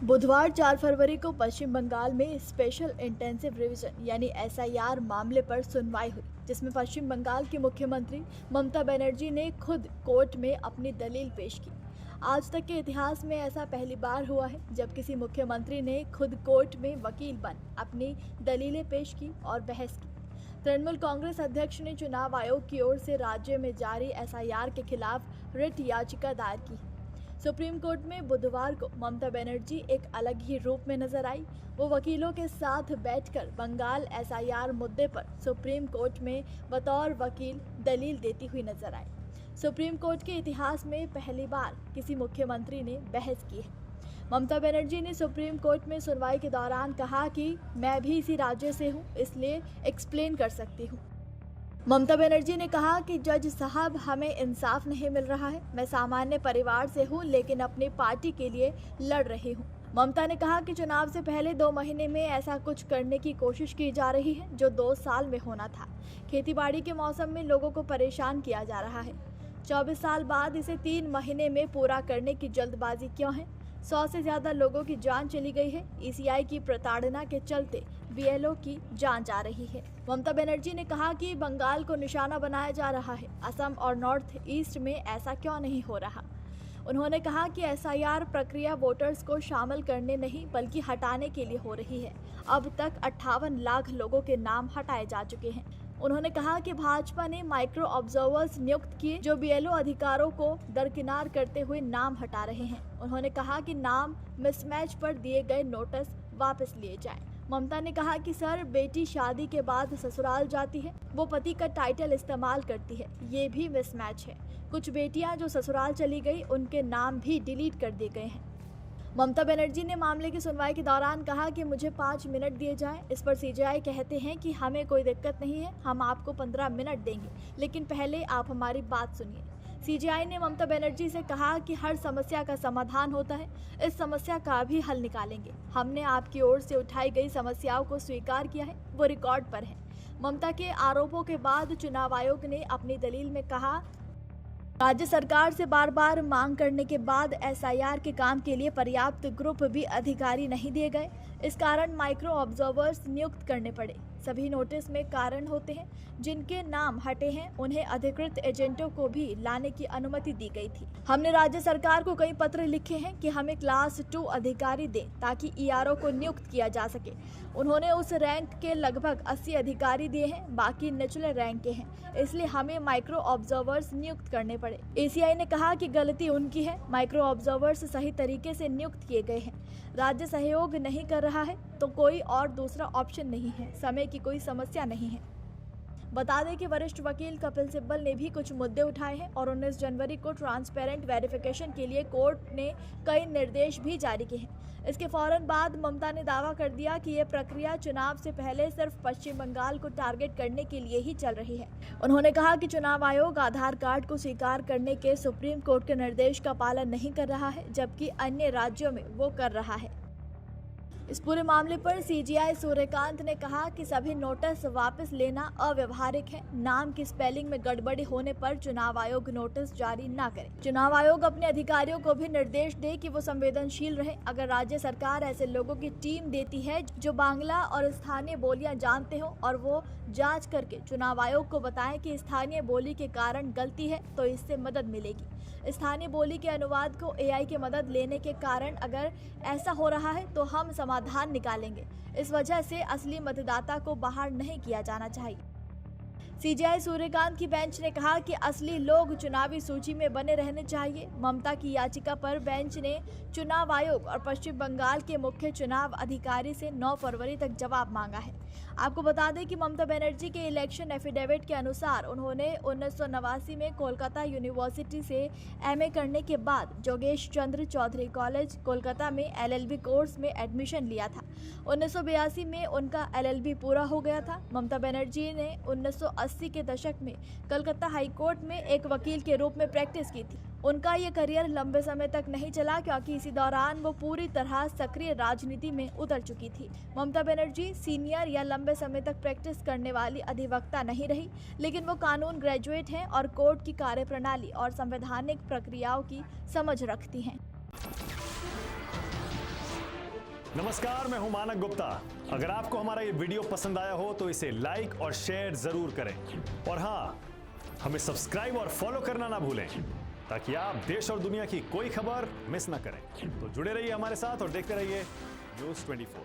बुधवार 4 फरवरी को पश्चिम बंगाल में स्पेशल इंटेंसिव रिवीजन यानी एसआईआर मामले पर सुनवाई हुई, जिसमें पश्चिम बंगाल की मुख्यमंत्री ममता बनर्जी ने खुद कोर्ट में अपनी दलील पेश की। आज तक के इतिहास में ऐसा पहली बार हुआ है जब किसी मुख्यमंत्री ने खुद कोर्ट में वकील बन अपनी दलीलें पेश की और बहस की। तृणमूल कांग्रेस अध्यक्ष ने चुनाव आयोग की ओर से राज्य में जारी एसआईआर के खिलाफ रिट याचिका दायर की। सुप्रीम कोर्ट में बुधवार को ममता बनर्जी एक अलग ही रूप में नजर आई। वो वकीलों के साथ बैठकर बंगाल एसआईआर मुद्दे पर सुप्रीम कोर्ट में बतौर वकील दलील देती हुई नजर आई। सुप्रीम कोर्ट के इतिहास में पहली बार किसी मुख्यमंत्री ने बहस की है। ममता बनर्जी ने सुप्रीम कोर्ट में सुनवाई के दौरान कहा कि मैं भी इसी राज्य से हूँ, इसलिए एक्सप्लेन कर सकती हूँ। ममता बनर्जी ने कहा कि जज साहब, हमें इंसाफ नहीं मिल रहा है। मैं सामान्य परिवार से हूं, लेकिन अपनी पार्टी के लिए लड़ रही हूं। ममता ने कहा कि चुनाव से पहले 2 महीने में ऐसा कुछ करने की कोशिश की जा रही है जो 2 साल में होना था। खेतीबाड़ी के मौसम में लोगों को परेशान किया जा रहा है। 24 साल बाद इसे 3 महीने में पूरा करने की जल्दबाजी क्यों है? 100 से ज्यादा लोगों की जान चली गई है। ईसीआई की प्रताड़ना के चलते बीएलओ की जान जा रही है। ममता बनर्जी ने कहा कि बंगाल को निशाना बनाया जा रहा है। असम और नॉर्थ ईस्ट में ऐसा क्यों नहीं हो रहा? उन्होंने कहा कि एसआईआर प्रक्रिया वोटर्स को शामिल करने नहीं बल्कि हटाने के लिए हो रही है। अब तक 58 लाख लोगों के नाम हटाए जा चुके हैं। उन्होंने कहा कि भाजपा ने माइक्रो ऑब्जर्वर्स नियुक्त किए जो बीएलओ अधिकारों को दरकिनार करते हुए नाम हटा रहे हैं। उन्होंने कहा कि नाम मिसमैच पर दिए गए नोटिस वापस लिए जाएं। ममता ने कहा कि सर, बेटी शादी के बाद ससुराल जाती है, वो पति का टाइटल इस्तेमाल करती है, ये भी मिसमैच है। कुछ बेटियां जो ससुराल चली गई, उनके नाम भी डिलीट कर दिए गए हैं। ममता बनर्जी ने मामले की सुनवाई के दौरान कहा कि मुझे 5 मिनट दिए जाएं। इस पर सीजेआई कहते हैं कि हमें कोई दिक्कत नहीं है, हम आपको 15 मिनट देंगे, लेकिन पहले आप हमारी बात सुनिए। सीजेआई ने ममता बनर्जी से कहा कि हर समस्या का समाधान होता है, इस समस्या का भी हल निकालेंगे। हमने आपकी ओर से उठाई गई समस्याओं को स्वीकार किया है, वो रिकॉर्ड पर है। ममता के आरोपों के बाद चुनाव आयोग ने अपनी दलील में कहा, राज्य सरकार से बार बार मांग करने के बाद एसआईआर के काम के लिए पर्याप्त ग्रुप भी अधिकारी नहीं दिए गए। इस कारण माइक्रो ऑब्जर्वर्स नियुक्त करने पड़े। सभी नोटिस में कारण होते हैं। जिनके नाम हटे हैं उन्हें अधिकृत एजेंटों को भी लाने की अनुमति दी गई थी। हमने राज्य सरकार को कई पत्र लिखे हैं कि हमें क्लास 2 अधिकारी दें ताकि ईआरओ को नियुक्त किया जा सके। उन्होंने उस रैंक के लगभग 80 अधिकारी दिए हैं, बाकी निचले रैंक के हैं, इसलिए हमें माइक्रो ऑब्जर्वर्स नियुक्त करने पड़े। एसीआई ने कहा कि गलती उनकी है, माइक्रो ऑब्जर्वर्स सही तरीके से नियुक्त किए गए हैं। राज्य सहयोग नहीं कर रहा है तो कोई और दूसरा ऑप्शन नहीं है, समय की कोई समस्या नहीं है। बता दें कि वरिष्ठ वकील कपिल सिब्बल ने भी कुछ मुद्दे उठाए हैं और 19 जनवरी को ट्रांसपेरेंट वेरिफिकेशन के लिए कोर्ट ने कई निर्देश भी जारी किए हैं। इसके फौरन बाद ममता ने दावा कर दिया कि ये प्रक्रिया चुनाव से पहले सिर्फ पश्चिम बंगाल को टारगेट करने के लिए ही चल रही है। उन्होंने कहा कि चुनाव आयोग आधार कार्ड को स्वीकार करने के सुप्रीम कोर्ट के निर्देश का पालन नहीं कर रहा है, जबकि अन्य राज्यों में वो कर रहा है। इस पूरे मामले पर सीजीआई सूर्यकांत ने कहा कि सभी नोटिस वापस लेना अव्यवहारिक है। नाम की स्पेलिंग में गड़बड़ी होने पर चुनाव आयोग नोटिस जारी न करे। चुनाव आयोग अपने अधिकारियों को भी निर्देश दे कि वो संवेदनशील रहे। अगर राज्य सरकार ऐसे लोगों की टीम देती है जो बांग्ला और स्थानीय बोलियां जानते हो और वो जांच करके चुनाव आयोग को बताएं कि स्थानीय बोली के कारण गलती है, तो इससे मदद मिलेगी। स्थानीय बोली के अनुवाद को एआई की मदद लेने के कारण अगर ऐसा हो रहा है तो हम समाधान निकालेंगे। इस वजह से असली मतदाता को बाहर नहीं किया जाना चाहिए। सीजीआई सूर्यकांत की बेंच ने कहा कि असली लोग चुनावी सूची में बने रहने चाहिए। ममता की याचिका पर बेंच ने चुनाव आयोग और पश्चिम बंगाल के मुख्य चुनाव अधिकारी से 9 फरवरी तक जवाब मांगा है। आपको बता दें कि ममता बनर्जी के इलेक्शन एफिडेविट के अनुसार उन्होंने 1989 में कोलकाता यूनिवर्सिटी से एमए करने के बाद जोगेश चंद्र चौधरी कॉलेज कोलकाता में एलएलबी कोर्स में एडमिशन लिया था। 1982 में उनका एलएलबी पूरा हो गया था। ममता बनर्जी ने 1980 के दशक में कलकत्ता हाईकोर्ट में एक वकील के रूप में प्रैक्टिस की थी। उनका ये करियर लंबे समय तक नहीं चला क्योंकि इसी दौरान वो पूरी तरह सक्रिय राजनीति में उतर चुकी थी। ममता बनर्जी सीनियर या लंबे समय तक प्रैक्टिस करने वाली अधिवक्ता नहीं रही, लेकिन वो कानून ग्रेजुएट हैं और कोर्ट की कार्यप्रणाली और संवैधानिक प्रक्रियाओं की समझ रखती हैं। नमस्कार, मैं हूं मानक गुप्ता। अगर आपको हमारा ये वीडियो पसंद आया हो तो इसे लाइक और शेयर जरूर करें और हाँ, हमें सब्सक्राइब और फॉलो करना ना भूलें ताकि आप देश और दुनिया की कोई खबर मिस ना करें। तो जुड़े रहिए हमारे साथ और देखते रहिए न्यूज़ 24।